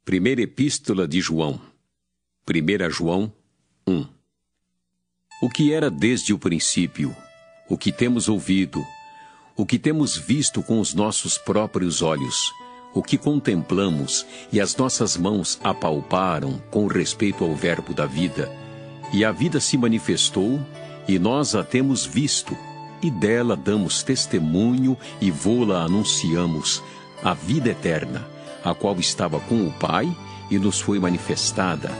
Primeira Epístola de João, 1 João 1. O que era desde o princípio, o que temos ouvido, o que temos visto com os nossos próprios olhos, o que contemplamos e as nossas mãos apalparam com respeito ao Verbo da vida, e a vida se manifestou, e nós a temos visto, e dela damos testemunho e vô-la anunciamos, a vida eterna, a qual estava com o Pai e nos foi manifestada.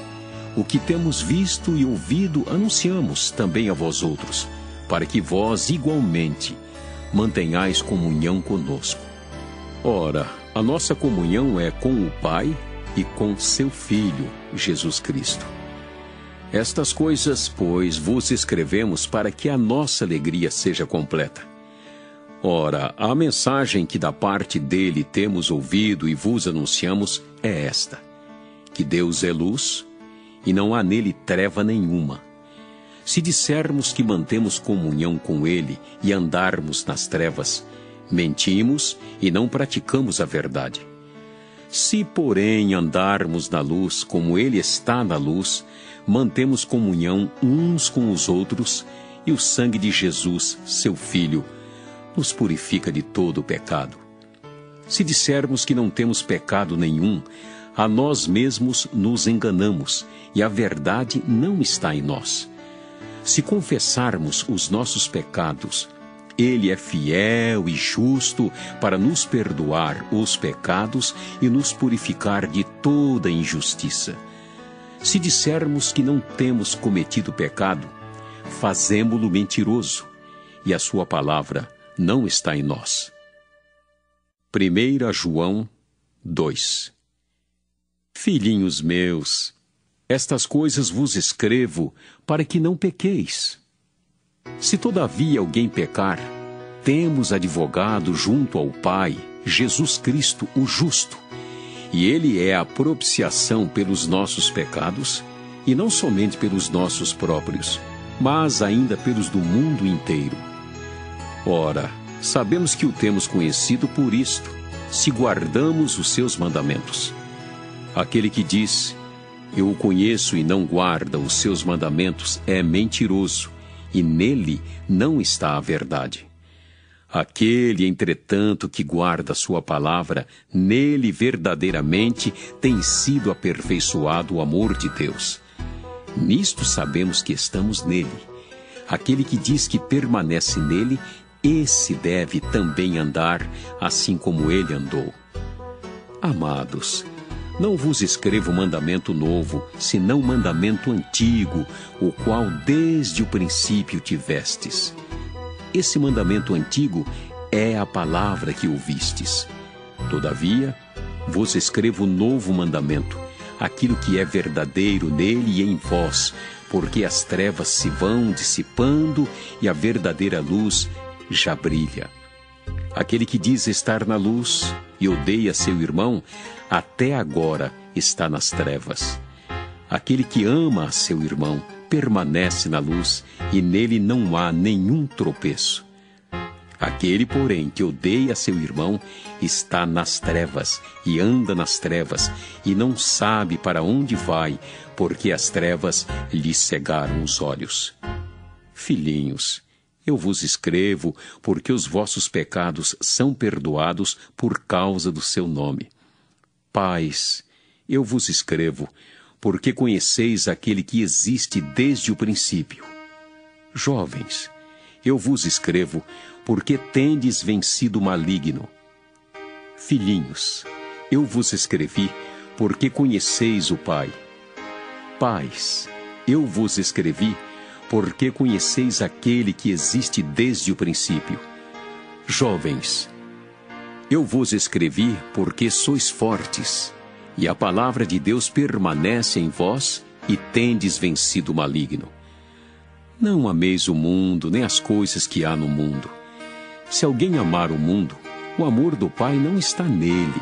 O que temos visto e ouvido anunciamos também a vós outros, para que vós igualmente mantenhais comunhão conosco. Ora, a nossa comunhão é com o Pai e com seu Filho, Jesus Cristo. Estas coisas, pois, vos escrevemos para que a nossa alegria seja completa. Ora, a mensagem que da parte dele temos ouvido e vos anunciamos é esta: que Deus é luz e não há nele treva nenhuma. Se dissermos que mantemos comunhão com ele e andarmos nas trevas, mentimos e não praticamos a verdade. Se, porém, andarmos na luz como ele está na luz, mantemos comunhão uns com os outros, e o sangue de Jesus, seu Filho, nos purifica de todo o pecado. Se dissermos que não temos pecado nenhum, a nós mesmos nos enganamos, e a verdade não está em nós. Se confessarmos os nossos pecados, ele é fiel e justo para nos perdoar os pecados e nos purificar de toda injustiça. Se dissermos que não temos cometido pecado, fazemo-lo mentiroso, e a sua palavra não está em nós. 1 João 2. Filhinhos meus, estas coisas vos escrevo para que não pequeis. Se todavia alguém pecar, temos advogado junto ao Pai, Jesus Cristo, o justo, e ele é a propiciação pelos nossos pecados, e não somente pelos nossos próprios, mas ainda pelos do mundo inteiro. Ora, sabemos que o temos conhecido por isto, se guardamos os seus mandamentos. Aquele que diz, eu o conheço e não guarda os seus mandamentos, é mentiroso, e nele não está a verdade. Aquele, entretanto, que guarda a sua palavra, nele verdadeiramente tem sido aperfeiçoado o amor de Deus. Nisto sabemos que estamos nele. Aquele que diz que permanece nele, esse deve também andar assim como ele andou. Amados, não vos escrevo mandamento novo, senão mandamento antigo, o qual desde o princípio tivestes. Esse mandamento antigo é a palavra que ouvistes. Todavia, vos escrevo novo mandamento, aquilo que é verdadeiro nele e em vós, porque as trevas se vão dissipando e a verdadeira luz já brilha. Aquele que diz estar na luz e odeia seu irmão, até agora está nas trevas. Aquele que ama a seu irmão permanece na luz e nele não há nenhum tropeço. Aquele, porém, que odeia seu irmão está nas trevas e anda nas trevas e não sabe para onde vai, porque as trevas lhe cegaram os olhos. Filhinhos, eu vos escrevo porque os vossos pecados são perdoados por causa do seu nome. Pais, eu vos escrevo porque conheceis aquele que existe desde o princípio. Jovens, eu vos escrevo porque tendes vencido o maligno. Filhinhos, eu vos escrevi porque conheceis o Pai. Pais, eu vos escrevi porque conheceis aquele que existe desde o princípio. Jovens, eu vos escrevi porque sois fortes, e a palavra de Deus permanece em vós, e tendes vencido o maligno. Não ameis o mundo, nem as coisas que há no mundo. Se alguém amar o mundo, o amor do Pai não está nele,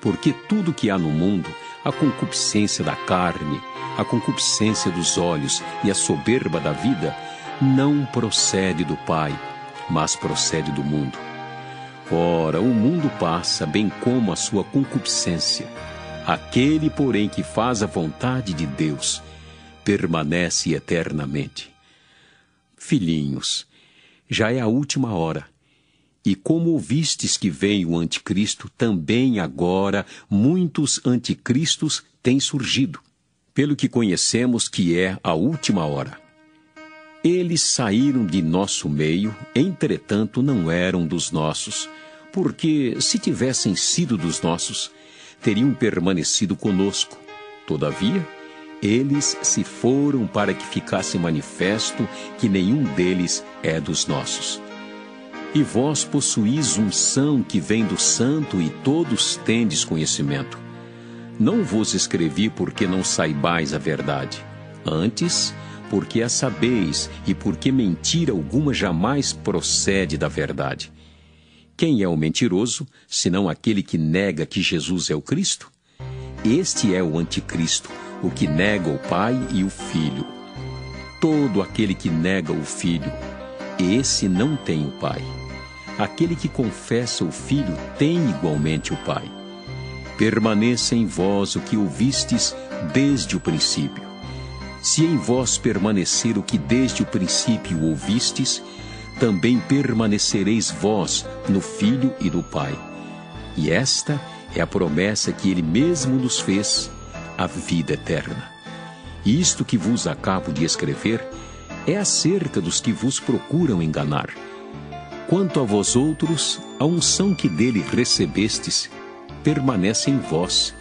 porque tudo que há no mundo, a concupiscência da carne, a concupiscência dos olhos e a soberba da vida, não procede do Pai, mas procede do mundo. Ora, o mundo passa, bem como a sua concupiscência. Aquele, porém, que faz a vontade de Deus, permanece eternamente. Filhinhos, já é a última hora. E como ouvistes que vem o anticristo, também agora muitos anticristos têm surgido, pelo que conhecemos que é a última hora. Eles saíram de nosso meio, entretanto não eram dos nossos, porque se tivessem sido dos nossos, teriam permanecido conosco. Todavia, eles se foram para que ficasse manifesto que nenhum deles é dos nossos. E vós possuís unção que vem do Santo, e todos tendes conhecimento. Não vos escrevi porque não saibais a verdade. Antes, porque a sabeis, e porque mentira alguma jamais procede da verdade. Quem é o mentiroso, senão aquele que nega que Jesus é o Cristo? Este é o anticristo, o que nega o Pai e o Filho. Todo aquele que nega o Filho, esse não tem o Pai. Aquele que confessa o Filho tem igualmente o Pai. Permaneça em vós o que ouvistes desde o princípio. Se em vós permanecer o que desde o princípio ouvistes, também permanecereis vós no Filho e no Pai. E esta é a promessa que Ele mesmo nos fez, a vida eterna. E isto que vos acabo de escrever é acerca dos que vos procuram enganar. Quanto a vós outros, a unção que dele recebestes permanece em vós,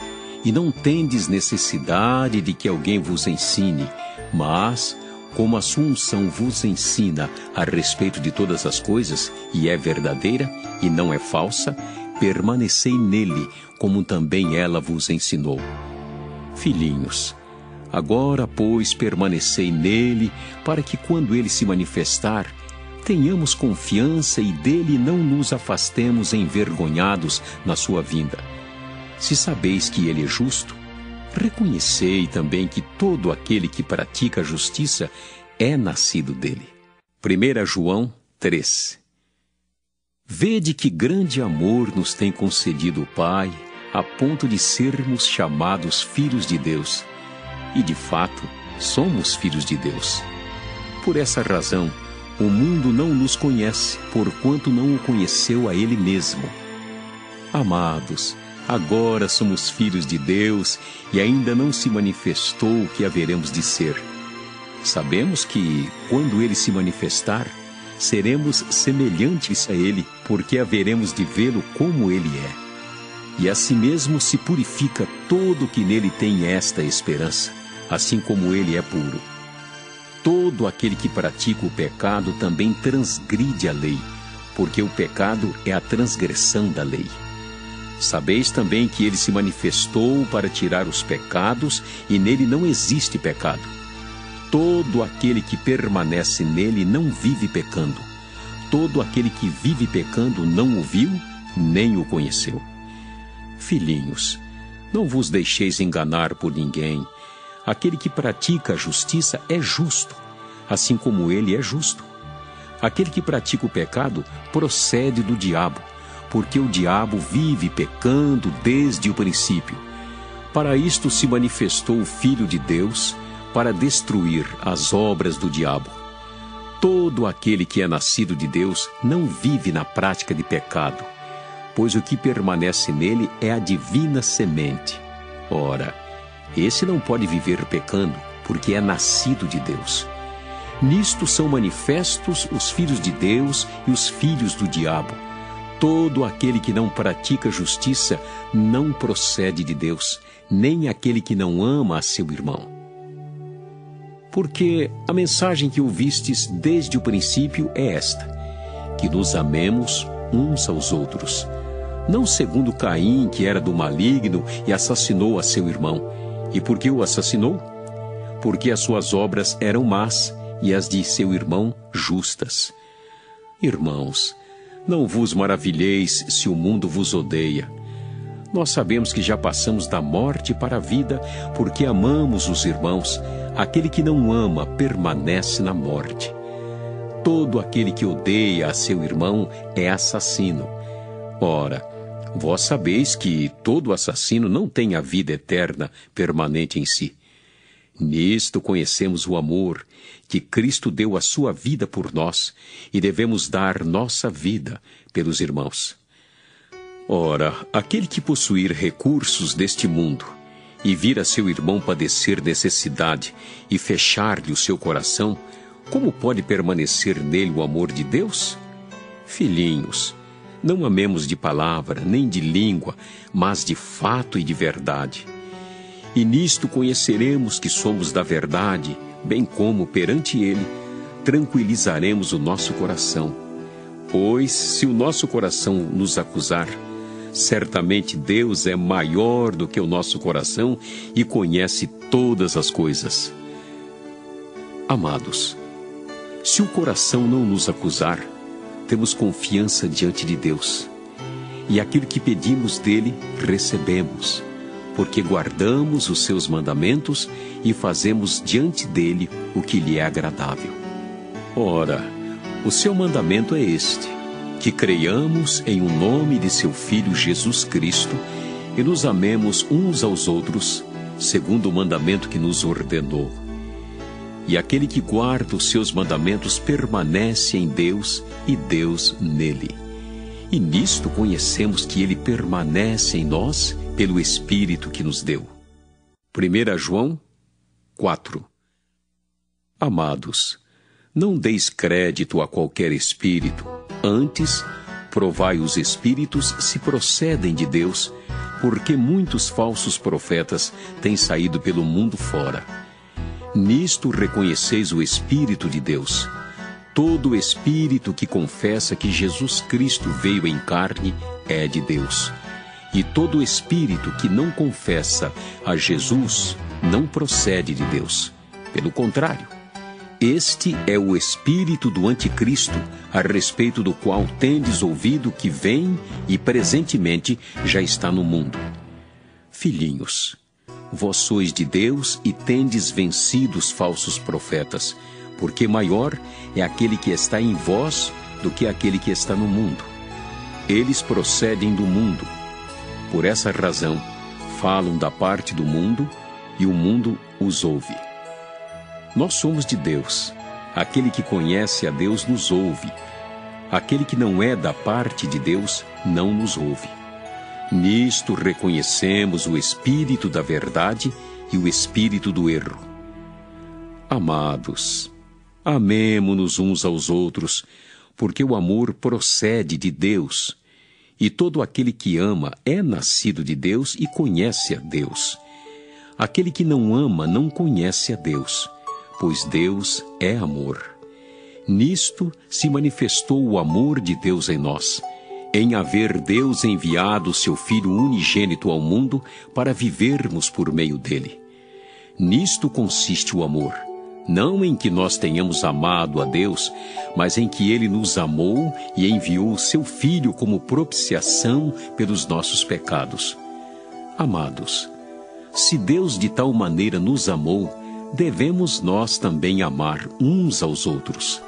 e não tendes necessidade de que alguém vos ensine, mas, como a sua unção vos ensina a respeito de todas as coisas, e é verdadeira e não é falsa, permanecei nele, como também ela vos ensinou. Filhinhos, agora, pois, permanecei nele, para que quando ele se manifestar, tenhamos confiança e dele não nos afastemos envergonhados na sua vinda. Se sabeis que ele é justo, reconhecei também que todo aquele que pratica a justiça é nascido dele. 1 João 3. Vede que grande amor nos tem concedido o Pai, a ponto de sermos chamados filhos de Deus. E de fato, somos filhos de Deus. Por essa razão, o mundo não nos conhece, porquanto não o conheceu a Ele mesmo. Amados, agora somos filhos de Deus, e ainda não se manifestou o que haveremos de ser. Sabemos que, quando Ele se manifestar, seremos semelhantes a Ele, porque haveremos de vê-lo como Ele é. E assim mesmo se purifica todo que nele tem esta esperança, assim como Ele é puro. Todo aquele que pratica o pecado também transgride a lei, porque o pecado é a transgressão da lei. Sabeis também que ele se manifestou para tirar os pecados, e nele não existe pecado. Todo aquele que permanece nele não vive pecando. Todo aquele que vive pecando não o viu, nem o conheceu. Filhinhos, não vos deixeis enganar por ninguém. Aquele que pratica a justiça é justo, assim como ele é justo. Aquele que pratica o pecado procede do diabo, porque o diabo vive pecando desde o princípio. Para isto se manifestou o Filho de Deus, para destruir as obras do diabo. Todo aquele que é nascido de Deus não vive na prática de pecado, pois o que permanece nele é a divina semente. Ora, esse não pode viver pecando, porque é nascido de Deus. Nisto são manifestos os filhos de Deus e os filhos do diabo. Todo aquele que não pratica justiça não procede de Deus, nem aquele que não ama a seu irmão. Porque a mensagem que ouvistes desde o princípio é esta: que nos amemos uns aos outros. Não segundo Caim, que era do maligno e assassinou a seu irmão. E por que o assassinou? Porque as suas obras eram más e as de seu irmão justas. Irmãos, não vos maravilheis se o mundo vos odeia. Nós sabemos que já passamos da morte para a vida, porque amamos os irmãos. Aquele que não ama permanece na morte. Todo aquele que odeia a seu irmão é assassino. Ora, Vós sabeis que todo assassino não tem a vida eterna permanente em si. Nisto conhecemos o amor, que Cristo deu a sua vida por nós, e devemos dar nossa vida pelos irmãos. Ora, aquele que possuir recursos deste mundo, e vir a seu irmão padecer necessidade, e fechar-lhe o seu coração, como pode permanecer nele o amor de Deus? Filhinhos, não amemos de palavra, nem de língua, mas de fato e de verdade. E nisto conheceremos que somos da verdade, bem como, perante Ele, tranquilizaremos o nosso coração. Pois, se o nosso coração nos acusar, certamente Deus é maior do que o nosso coração e conhece todas as coisas. Amados, se o coração não nos acusar, temos confiança diante de Deus, e aquilo que pedimos dele, recebemos, porque guardamos os seus mandamentos e fazemos diante dele o que lhe é agradável. Ora, o seu mandamento é este, que creiamos em o nome de seu Filho Jesus Cristo e nos amemos uns aos outros, segundo o mandamento que nos ordenou. E aquele que guarda os seus mandamentos permanece em Deus e Deus nele. E nisto conhecemos que ele permanece em nós pelo Espírito que nos deu. 1 João 4. Amados, não deis crédito a qualquer espírito, antes provai os espíritos se procedem de Deus, porque muitos falsos profetas têm saído pelo mundo fora. Nisto reconheceis o Espírito de Deus. Todo espírito que confessa que Jesus Cristo veio em carne é de Deus. E todo espírito que não confessa a Jesus não procede de Deus. Pelo contrário, este é o espírito do anticristo, a respeito do qual tendes ouvido que vem e presentemente já está no mundo. Filhinhos, vós sois de Deus e tendes vencido os falsos profetas, porque maior é aquele que está em vós do que aquele que está no mundo. Eles procedem do mundo. Por essa razão, falam da parte do mundo e o mundo os ouve. Nós somos de Deus. Aquele que conhece a Deus nos ouve. Aquele que não é da parte de Deus não nos ouve. Nisto reconhecemos o espírito da verdade e o espírito do erro. Amados, amemo-nos uns aos outros, porque o amor procede de Deus, e todo aquele que ama é nascido de Deus e conhece a Deus. Aquele que não ama não conhece a Deus, pois Deus é amor. Nisto se manifestou o amor de Deus em nós, em haver Deus enviado o seu Filho unigênito ao mundo para vivermos por meio dele. Nisto consiste o amor, não em que nós tenhamos amado a Deus, mas em que ele nos amou e enviou o seu Filho como propiciação pelos nossos pecados. Amados, se Deus de tal maneira nos amou, devemos nós também amar uns aos outros.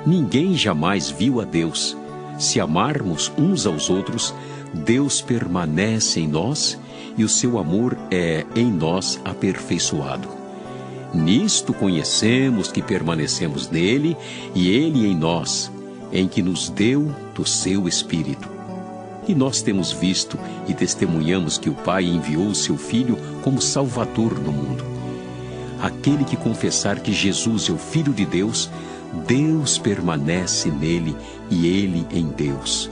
Ninguém jamais viu a Deus. Se amarmos uns aos outros, Deus permanece em nós e o seu amor é em nós aperfeiçoado. Nisto conhecemos que permanecemos nele e ele em nós, em que nos deu do seu Espírito. E nós temos visto e testemunhamos que o Pai enviou o seu Filho como Salvador do mundo. Aquele que confessar que Jesus é o Filho de Deus, Deus permanece nele e ele em Deus.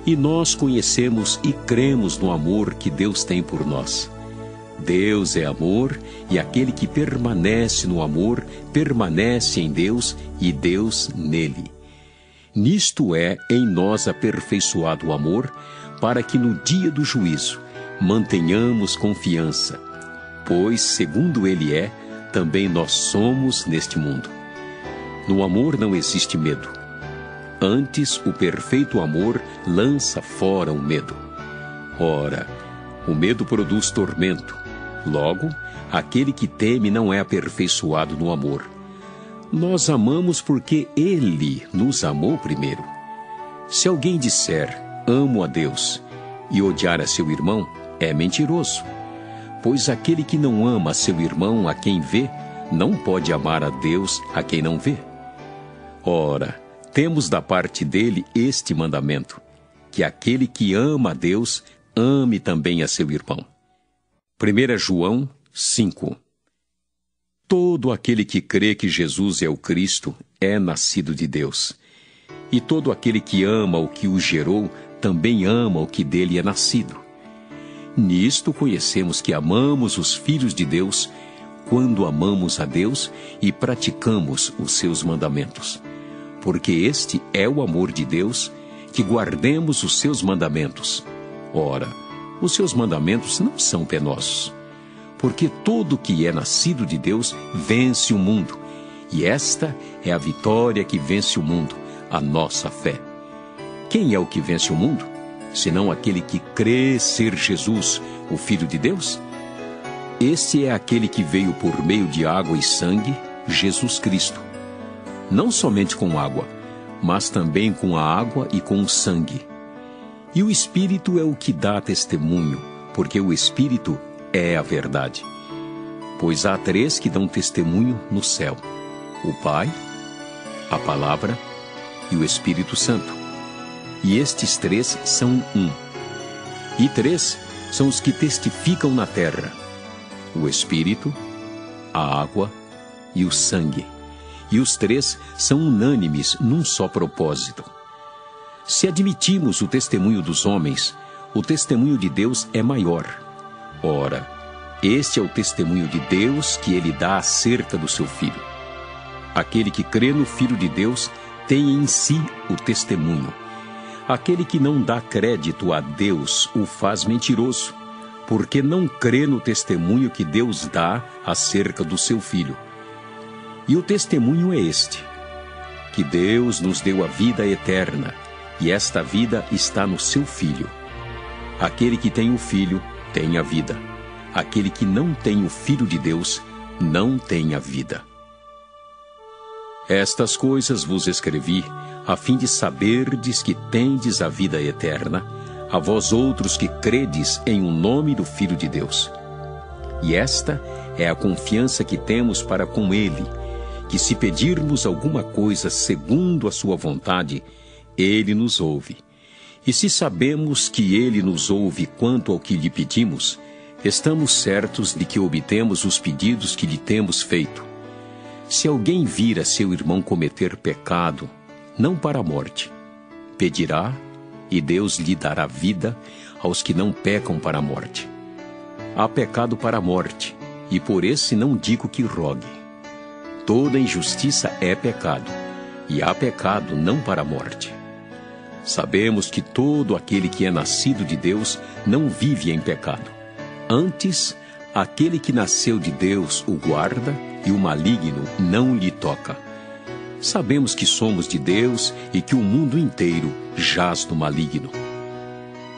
E nós conhecemos e cremos no amor que Deus tem por nós. Deus é amor, e aquele que permanece no amor, permanece em Deus e Deus nele. Nisto é em nós aperfeiçoado o amor, para que no dia do juízo mantenhamos confiança, pois, segundo ele é, também nós somos neste mundo. No amor não existe medo. Antes, o perfeito amor lança fora o medo. Ora, o medo produz tormento. Logo, aquele que teme não é aperfeiçoado no amor. Nós amamos porque ele nos amou primeiro. Se alguém disser, amo a Deus, e odiar a seu irmão é mentiroso. Pois aquele que não ama seu irmão a quem vê, não pode amar a Deus a quem não vê. Ora, temos da parte dele este mandamento, que aquele que ama a Deus, ame também a seu irmão. 1 João 5. Todo aquele que crê que Jesus é o Cristo é nascido de Deus. E todo aquele que ama o que o gerou, também ama o que dele é nascido. Nisto conhecemos que amamos os filhos de Deus, quando amamos a Deus e praticamos os seus mandamentos. Porque este é o amor de Deus, que guardemos os seus mandamentos. Ora, os seus mandamentos não são penosos. Porque todo que é nascido de Deus vence o mundo. E esta é a vitória que vence o mundo, a nossa fé. Quem é o que vence o mundo? Senão aquele que crê ser Jesus, o Filho de Deus? Este é aquele que veio por meio de água e sangue, Jesus Cristo. Não somente com água, mas também com a água e com o sangue. E o Espírito é o que dá testemunho, porque o Espírito é a verdade. Pois há 3 que dão testemunho no céu: o Pai, a Palavra e o Espírito Santo. E estes 3 são um. E 3 são os que testificam na terra: o Espírito, a água e o sangue. E os 3 são unânimes num só propósito. Se admitimos o testemunho dos homens, o testemunho de Deus é maior. Ora, este é o testemunho de Deus que ele dá acerca do seu Filho. Aquele que crê no Filho de Deus tem em si o testemunho. Aquele que não dá crédito a Deus o faz mentiroso, porque não crê no testemunho que Deus dá acerca do seu Filho. E o testemunho é este: que Deus nos deu a vida eterna, e esta vida está no seu Filho. Aquele que tem o Filho tem a vida. Aquele que não tem o Filho de Deus não tem a vida. Estas coisas vos escrevi, a fim de saberdes que tendes a vida eterna, a vós outros que credes em o nome do Filho de Deus. E esta é a confiança que temos para com Ele, que se pedirmos alguma coisa segundo a sua vontade, Ele nos ouve. E se sabemos que Ele nos ouve quanto ao que lhe pedimos, estamos certos de que obtemos os pedidos que lhe temos feito. Se alguém vir a seu irmão cometer pecado, não para a morte, pedirá, e Deus lhe dará vida aos que não pecam para a morte. Há pecado para a morte, e por esse não digo que rogue. Toda injustiça é pecado, e há pecado não para a morte. Sabemos que todo aquele que é nascido de Deus não vive em pecado. Antes, aquele que nasceu de Deus o guarda, e o maligno não lhe toca. Sabemos que somos de Deus e que o mundo inteiro jaz no maligno.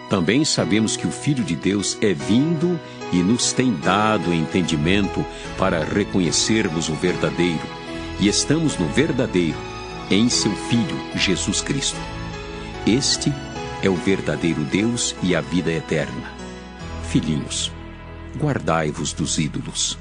Também sabemos que o Filho de Deus é vindo e nos tem dado entendimento para reconhecermos o verdadeiro, e estamos no verdadeiro, em seu Filho, Jesus Cristo. Este é o verdadeiro Deus e a vida eterna. Filhinhos, guardai-vos dos ídolos.